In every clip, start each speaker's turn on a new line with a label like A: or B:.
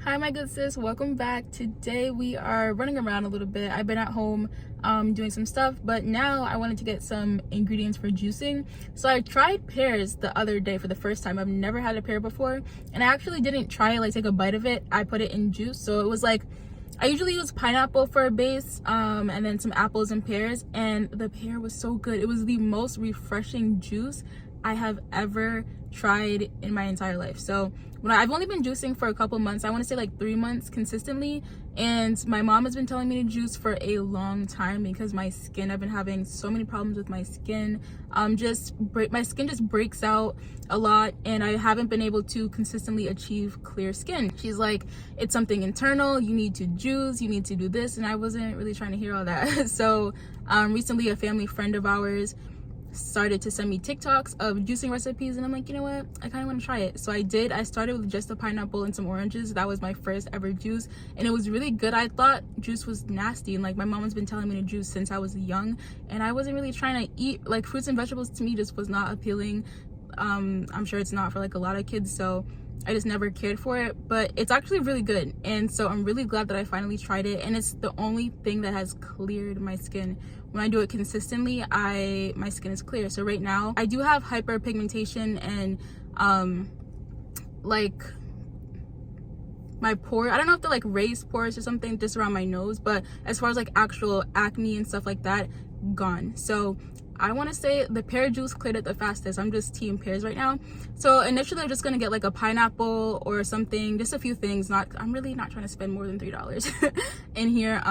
A: Hi my good sis, welcome back. Today we are running around a little bit. I've been at home doing some stuff, but now I wanted to get some ingredients for juicing. So I tried pears the other day for the first time. I've never had a pear before, and I actually didn't try it, like take a bite of it. I put it in juice. So it was like, I usually use pineapple for a base, and then some apples and pears, and the pear was so good. It was the most refreshing juice I have ever tried in my entire life. So I've only been juicing for a couple months, I want to say like 3 months consistently, and my mom has been telling me to juice for a long time because my skin, I've been having so many problems with my skin. My skin just breaks out a lot, and I haven't been able to consistently achieve clear skin. She's like, it's something internal, you need to juice, you need to do this, and I wasn't really trying to hear all that. So recently a family friend of ours started to send me TikToks of juicing recipes, and I'm like, you know what, I kind of want to try it. So I did. I started with just a pineapple and some oranges. That was my first ever juice, and it was really good. I thought juice was nasty, and like my mom has been telling me to juice since I was young, and I wasn't really trying to eat like fruits and vegetables. To me, just was not appealing. I'm sure it's not for like a lot of kids, so I just never cared for it, but it's actually really good. And so I'm really glad that I finally tried it, and it's the only thing that has cleared my skin. When I do it consistently, my skin is clear. So right now I do have hyperpigmentation, and like my pore, I don't know if they're like raised pores or something just around my nose, but as far as like actual acne and stuff like that, gone. So I want to say the pear juice cleared it the fastest. I'm just team pears right now. So initially I'm just gonna get like a pineapple or something, just a few things. I'm really not trying to spend more than $3 in here.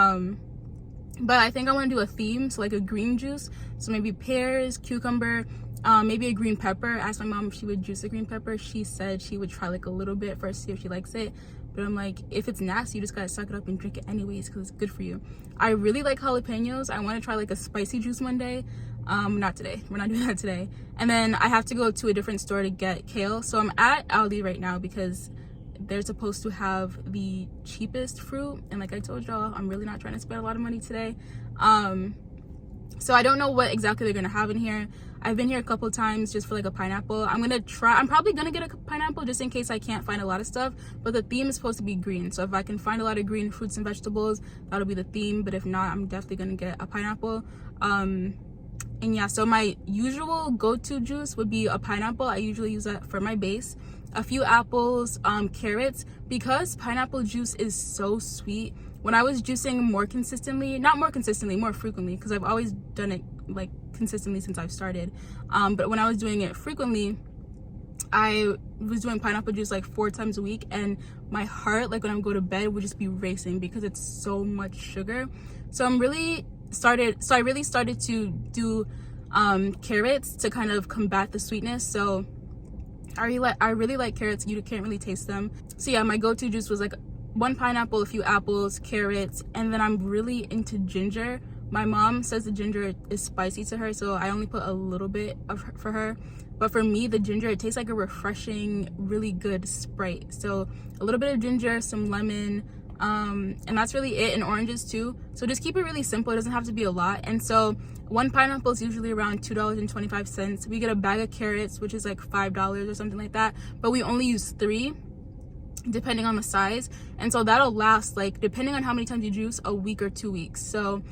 A: But I think I want to do a theme, so like a green juice. So maybe pears, cucumber, maybe a green pepper. I asked my mom if she would juice a green pepper. She said she would try like a little bit first, see if she likes it. But I'm like, if it's nasty, you just gotta suck it up and drink it anyways, because it's good for you. I really like jalapenos. I want to try like a spicy juice one day. Not today, we're not doing that today. And then I have to go to a different store to get kale. So I'm at Aldi right now because they're supposed to have the cheapest fruit, and like I told y'all, I'm really not trying to spend a lot of money today. So I don't know what exactly they're gonna have in here. I've been here a couple times just for like a pineapple. I'm probably gonna get a pineapple just in case I can't find a lot of stuff, but the theme is supposed to be green. So if I can find a lot of green fruits and vegetables, that'll be the theme. But if not, I'm definitely gonna get a pineapple. And yeah, so my usual go-to juice would be a pineapple. I usually use that for my base. A few apples, carrots, because pineapple juice is so sweet. When I was juicing more frequently, because I've always done it like consistently since I've started. But when I was doing it frequently, I was doing pineapple juice like 4 times a week, and my heart, like when I would go to bed, would just be racing because it's so much sugar. So I really started to do carrots to kind of combat the sweetness. So I really like carrots. You can't really taste them. So yeah, my go-to juice was like 1 pineapple, a few apples, carrots, and then I'm really into ginger. My mom says the ginger is spicy to her, so I only put a little bit for her. But for me, the ginger, it tastes like a refreshing, really good Sprite. So a little bit of ginger, some lemon, and that's really it, and oranges too. So just keep it really simple. It doesn't have to be a lot. And so 1 pineapple is usually around $2.25. We get a bag of carrots, which is like $5 or something like that, but we only use 3 depending on the size, and so that'll last, like depending on how many times you juice, a week or 2 weeks. So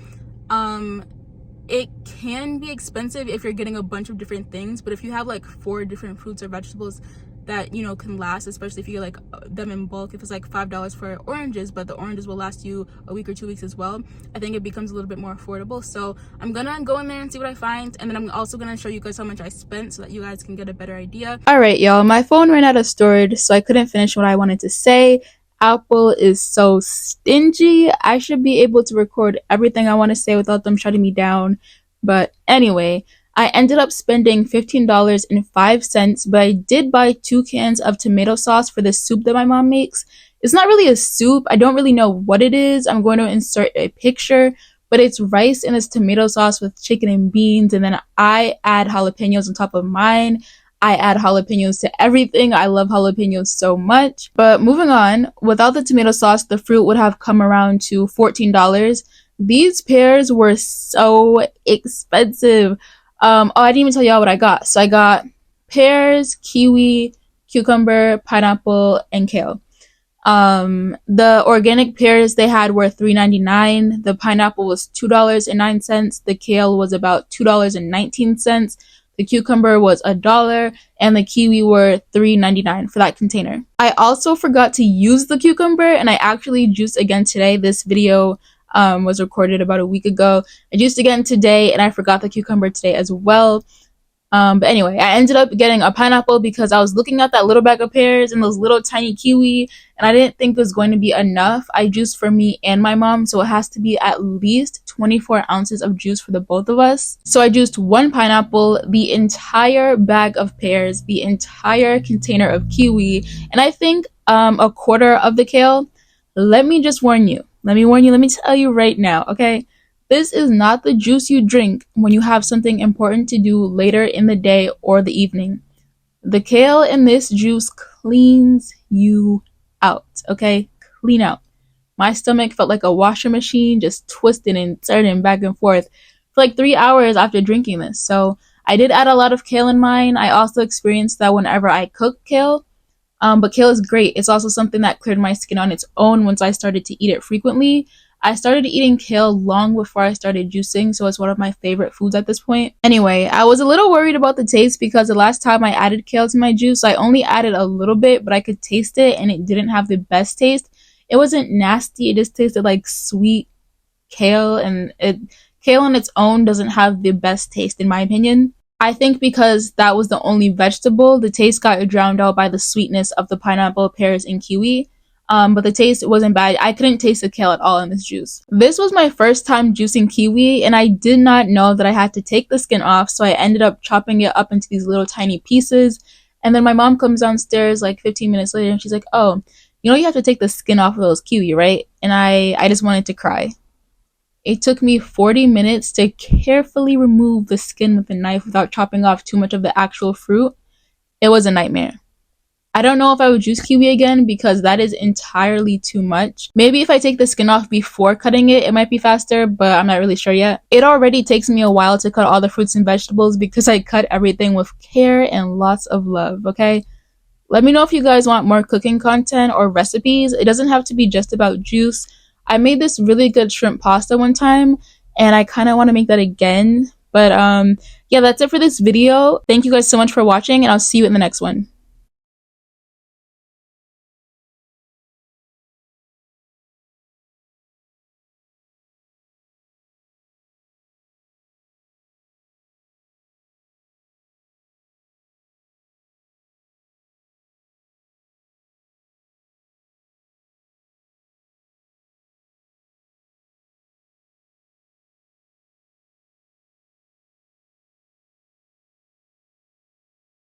A: it can be expensive if you're getting a bunch of different things, but if you have like 4 different fruits or vegetables that, you know, can last, especially if you get like them in bulk. If it's like $5 for oranges, but the oranges will last you a week or 2 weeks as well, I think it becomes a little bit more affordable. So I'm gonna go in there and see what I find, and then I'm also gonna show you guys how much I spent so that you guys can get a better idea. All right, y'all, my phone ran out of storage, so I couldn't finish what I wanted to say. Apple is so stingy. I should be able to record everything I want to say without them shutting me down. But anyway, I ended up spending $15.05, but I did buy 2 cans of tomato sauce for the soup that my mom makes. It's not really a soup. I don't really know what it is. I'm going to insert a picture, but it's rice and it's tomato sauce with chicken and beans, and then I add jalapenos on top of mine. I add jalapenos to everything. I love jalapenos so much. But moving on, without the tomato sauce, the fruit would have come around to $14. These pears were so expensive. I didn't even tell y'all what I got. So I got pears, kiwi, cucumber, pineapple, and kale. The organic pears they had were $3.99. The pineapple was $2.09. The kale was about $2.19. The cucumber was $1, and the kiwi were $3.99 for that container. I also forgot to use the cucumber, and I actually juiced again today. This video was recorded about a week ago. I juiced again today, and I forgot the cucumber today as well. But anyway, I ended up getting a pineapple because I was looking at that little bag of pears and those little tiny kiwi, and I didn't think it was going to be enough. I juiced for me and my mom, so it has to be at least 24 ounces of juice for the both of us. So I juiced one pineapple, the entire bag of pears, the entire container of kiwi, and I think a quarter of the kale. Let me just warn you. Let me tell you right now, okay? This is not the juice you drink when you have something important to do later in the day or the evening. The kale in this juice cleans you out, okay? Clean out. My stomach felt like a washer machine, just twisting and turning back and forth for like 3 hours after drinking this. So I did add a lot of kale in mine. I also experienced that whenever I cook kale. But kale is great. It's also something that cleared my skin on its own once I started to eat it frequently. I started eating kale long before I started juicing, so it's one of my favorite foods at this point. Anyway, I was a little worried about the taste because the last time I added kale to my juice, I only added a little bit, but I could taste it and it didn't have the best taste. It wasn't nasty, it just tasted like sweet kale, and kale on its own doesn't have the best taste in my opinion. I think because that was the only vegetable, the taste got drowned out by the sweetness of the pineapple, pears, and kiwi. But the taste wasn't bad. I couldn't taste the kale at all in this juice. This was my first time juicing kiwi, and I did not know that I had to take the skin off, so I ended up chopping it up into these little tiny pieces. And then my mom comes downstairs like 15 minutes later, and she's like, "Oh, you know you have to take the skin off of those kiwi, right?" And I just wanted to cry. It took me 40 minutes to carefully remove the skin with a knife without chopping off too much of the actual fruit. It was a nightmare. I don't know if I would juice kiwi again because that is entirely too much. Maybe if I take the skin off before cutting it, it might be faster, but I'm not really sure yet. It already takes me a while to cut all the fruits and vegetables because I cut everything with care and lots of love, okay? Let me know if you guys want more cooking content or recipes. It doesn't have to be just about juice. I made this really good shrimp pasta one time, and I kind of want to make that again. But yeah, that's it for this video. Thank you guys so much for watching, and I'll see you in the next one.